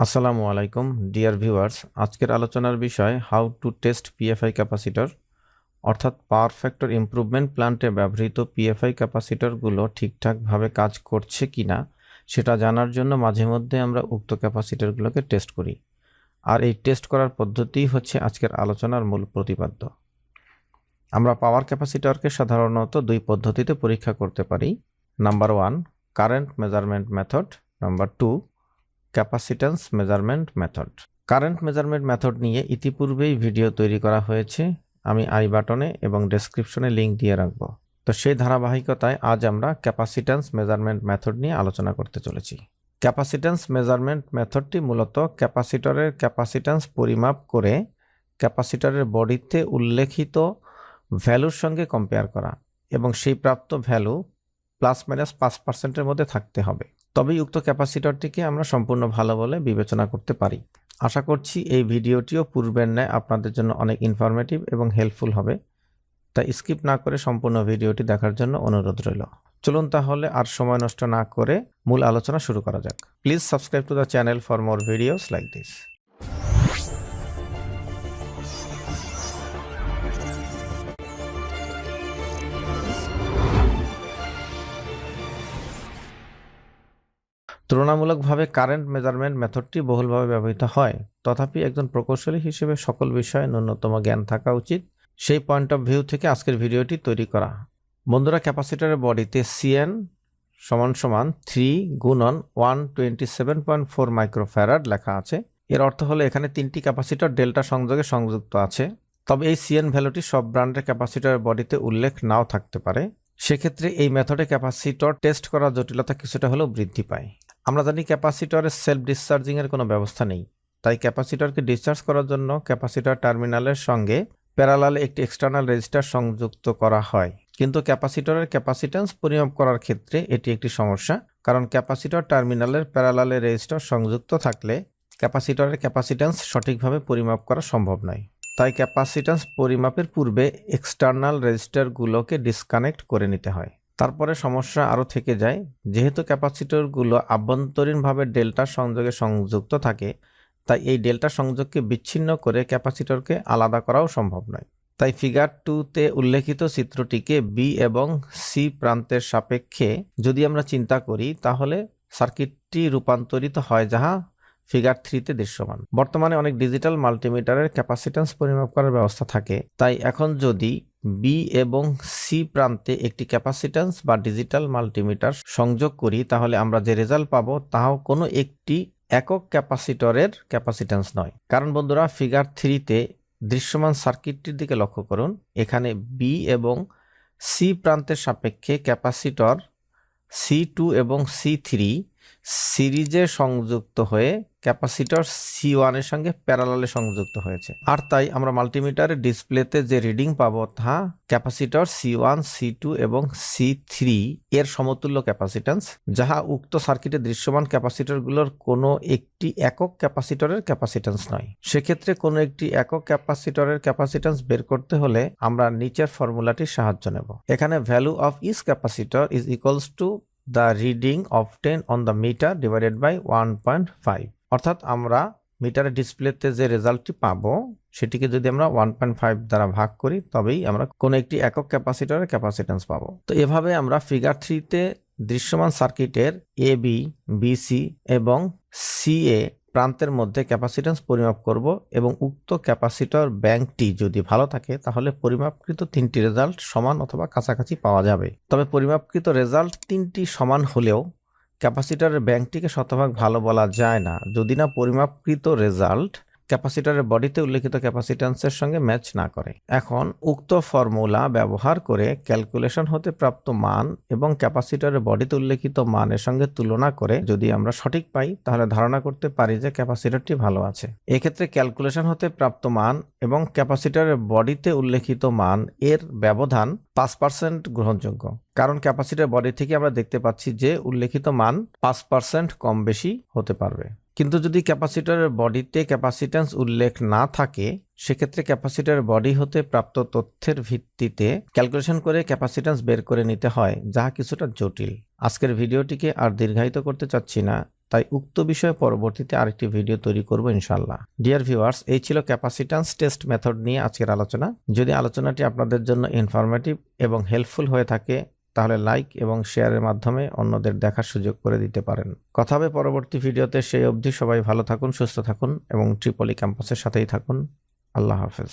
আসসালামু আলাইকুম dear viewers, আজকের আলোচনার বিষয় how to test PFI capacitor, অর্থাৎ পাওয়ার ফ্যাক্টর ইমপ্রুভমেন্ট প্ল্যান্টে ব্যবহৃত পিএফআই ক্যাপাসিটরগুলো ঠিকঠাকভাবে কাজ করছে কিনা সেটা জানার জন্য মাঝে মধ্যে আমরা উক্ত ক্যাপাসিটরগুলোকে টেস্ট করি। আর এই টেস্ট করার পদ্ধতিই হচ্ছে আজকের আলোচনার মূল প্রতিপাদ্য। আমরা পাওয়ার ক্যাপাসিটরকে সাধারণত দুই পদ্ধতিতে পরীক্ষা করতে পারি। Number 1, current measurement method. Number 2, capacitance measurement method. Current measurement method নিয়ে ইতিপূর্বেই ভিডিও তৈরি করা হয়েছে, আমি আই বাটনে এবং ডেসক্রিপশনে লিঙ্ক দিয়ে রাখব। তো সেই ধারাবাহিকতায় আজ আমরা ক্যাপাসিট্যান্স মেজারমেন্ট মেথড নিয়ে আলোচনা করতে চলেছি। ক্যাপাসিট্যান্স মেজারমেন্ট মেথডটি মূলত ক্যাপাসিটরের ক্যাপাসিট্যান্স পরিমাপ করে ক্যাপাসিটরের বডিতে উল্লেখিত ভ্যালুর সঙ্গে কম্পেয়ার করা এবং সেই প্রাপ্ত ভ্যালু ±5%-এর মধ্যে থাকতে হবে, তবেই উক্ত ক্যাপাসিটরটিকে আমরা সম্পূর্ণ ভালো বলে বিবেচনা করতে পারি। আশা করছি এই ভিডিওটিও পূর্বের ন্যায় আপনাদের জন্য অনেক ইনফরমেটিভ এবং হেল্পফুল হবে, তাই স্কিপ না করে সম্পূর্ণ ভিডিওটি দেখার জন্য অনুরোধ রইল। চলুন তাহলে আর সময় নষ্ট না করে মূল আলোচনা শুরু করা যাক। Please subscribe to the channel for more videos like this. তুলনামূলকভাবে কারেন্ট মেজারমেন্ট মেথডটি বহুলভাবে ব্যবহৃত হয়, তথাপি একজন প্রকৌশলী হিসেবে সকল বিষয়ে ন্যূনতম জ্ঞান থাকা উচিত। সেই পয়েন্ট অফ ভিউ থেকে আজকের ভিডিওটি তৈরি করা। বন্ধুরা, ক্যাপাসিটরের বডিতে CN = 3 × 127.4 মাইক্রোফ্যারাড লেখা আছে। এর অর্থ হলো এখানে 3টি ক্যাপাসিটর ডেল্টা সংযোগে সংযুক্ত আছে। তবে এই CN ভ্যালুটি সব ব্র্যান্ডের ক্যাপাসিটরের বডিতে উল্লেখ নাও থাকতে পারে। সেক্ষেত্রে এই মেথডে ক্যাপাসিটর টেস্ট করার জটিলতা কিছুটা হলেও বৃদ্ধি পায়। আমরা জানি ক্যাপাসিটরের সেলফ ডিসচার্জিং এর কোনো ব্যবস্থা নেই, তাই ক্যাপাসিটরকে ডিসচার্জ করার জন্য ক্যাপাসিটর টার্মিনালের সঙ্গে প্যারালালে একটি এক্সটার্নাল রেজিস্টার সংযুক্ত করা হয়। কিন্তু ক্যাপাসিটরের ক্যাপাসিট্যান্স পরিমাপ করার ক্ষেত্রে এটি একটি সমস্যা, কারণ ক্যাপাসিটর টার্মিনালের প্যারালালে রেজিস্টার সংযুক্ত থাকলে ক্যাপাসিটরের ক্যাপাসিট্যান্স সঠিকভাবে পরিমাপ করা সম্ভব নয়। তাই ক্যাপাসিট্যান্স পরিমাপের পূর্বে এক্সটার্নাল রেজিস্টারগুলোকে ডিসকানেক্ট করে নিতে হয়। তারপরে সমস্যা আরও থেকে যায়, যেহেতু ক্যাপাসিটরগুলো আভ্যন্তরীণভাবে ডেল্টা সংযোগে সংযুক্ত থাকে, তাই এই ডেল্টা সংযোগকে বিচ্ছিন্ন করে ক্যাপাসিটরকে আলাদা করাও সম্ভব নয়। তাই ফিগার 2-তে উল্লেখিত চিত্রটিকে বি এবং সি প্রান্তের সাপেক্ষে যদি আমরা চিন্তা করি, তাহলে সার্কিটটি রূপান্তরিত হয় যাহা ফিগার 3-তে দৃশ্যমান। বর্তমানে অনেক ডিজিটাল মাল্টিমিটারের ক্যাপাসিট্যান্স পরিমাপ করার ব্যবস্থা থাকে, তাই এখন যদি বি এবং সি প্রান্তে একটি ক্যাপাসিট্যান্স বা ডিজিটাল মাল্টিমিটার সংযোগ করি, তাহলে আমরা যে রেজাল্ট পাবো তাও কোনো একটি একক ক্যাপাসিটরের ক্যাপাসিট্যান্স নয়। কারণ বন্ধুরা, ফিগার 3-তে দৃশ্যমান সার্কিটটির দিকে লক্ষ্য করুন। এখানে বি এবং সি প্রান্তের সাপেক্ষে ক্যাপাসিটর C2 এবং C3 সিরিজে সংযুক্ত হয়ে ক্যাপাসিটর C1 এর সঙ্গে প্যারালালে সংযুক্ত হয়েছে। আর তাই আমরা মাল্টিমিটারের ডিসপ্লেতে যে রিডিং পাবো তা ক্যাপাসিটর C1, C2 এবং C3 এর সমতুল্য ক্যাপাসিট্যান্স, যাহা উক্ত সার্কিটে দৃশ্যমান ক্যাপাসিটরগুলোর কোনো একটি একক ক্যাপাসিটরের ক্যাপাসিট্যান্স নয়। সেক্ষেত্রে কোনো একটি একক ক্যাপাসিটরের ক্যাপাসিট্যান্স বের করতে হলে আমরা নিচের ফর্মুলাটির সাহায্য নেব। এখানে value of each capacitor is equals to the reading obtained on the meter divided by 1.5, অর্থাৎ আমরা মিটারের ডিসপ্লেতে যে রেজাল্টটি পাবো সেটিকে যদি আমরা 1.5 দ্বারা ভাগ করি, তবেই আমরা কোনো একটি একক ক্যাপাসিটরের ক্যাপাসিট্যান্স পাবো। তো এভাবে আমরা ফিগার 3-তে দৃশ্যমান সার্কিটের AB, BC এবং CA প্রান্তের মধ্যে ক্যাপাসিট্যান্স পরিমাপ করব এবং উক্ত ক্যাপাসিটর ব্যাংকটি যদি ভালো থাকে, তাহলে পরিমাপকৃত 3টি রেজাল্ট সমান অথবা কাছাকাছি পাওয়া যাবে। তবে পরিমাপকৃত রেজাল্ট 3টি সমান হলেও ক্যাপাসিটরের ব্যাংকটিকে শতভাগ ভালো বলা যায় না, যদি না পরিমাপকৃত রেজাল্ট ক্যাপাসিটরের বডিতে উল্লেখিত ক্যাপাসিট্যান্সের সঙ্গে ম্যাচ না করে। এখন উক্ত ফর্মুলা ব্যবহার করে ক্যালকুলেশন হতে প্রাপ্ত মান এবং ক্যাপাসিটরের বডিতে উল্লেখিত মানের সঙ্গে তুলনা করে যদি আমরা সঠিক পাই, তাহলে ধারণা করতে পারি যে ক্যাপাসিটরটি ভালো আছে। এক্ষেত্রে ক্যালকুলেশন হতে প্রাপ্ত মান এবং ক্যাপাসিটরের বডিতে উল্লেখিত মান এর ব্যবধান 5% গ্রহণযোগ্য, কারণ ক্যাপাসিটর বডি থেকে আমরা দেখতে পাচ্ছি যে উল্লেখিত মান 5% কম বেশি হতে পারবে। কিন্তু যদি ক্যাপাসিটরের বডিতে ক্যাপাসিট্যান্স উল্লেখ না থাকে, সেক্ষেত্রে ক্যাপাসিটরের বডি হতে প্রাপ্ত তথ্যের ভিত্তিতে ক্যালকুলেশন করে ক্যাপাসিট্যান্স বের করে নিতে হয়, যা কিছুটা জটিল। আজকের ভিডিওটিকে আর দীর্ঘায়িত করতে চাচ্ছি না, তাই উক্ত বিষয়ে পরবর্তীতে আরেকটি ভিডিও তৈরি করব ইনশাআল্লাহ। ডিয়ার ভিউয়ার্স, এই ছিল ক্যাপাসিট্যান্স টেস্ট মেথড নিয়ে আজকের আলোচনা। যদি আলোচনাটি আপনাদের জন্য ইনফরমেটিভ এবং হেল্পফুল হয়ে থাকে তাহলে লাইক এবং শেয়ারের মাধ্যমে অন্যদের দেখার সুযোগ করে দিতে পারেন। কথা হবে পরবর্তী ভিডিওতে। সেই অবধি সবাই ভালো থাকুন, সুস্থ থাকুন এবং ট্রিপলি ক্যাম্পাসের সাথেই থাকুন। আল্লাহ হাফেজ।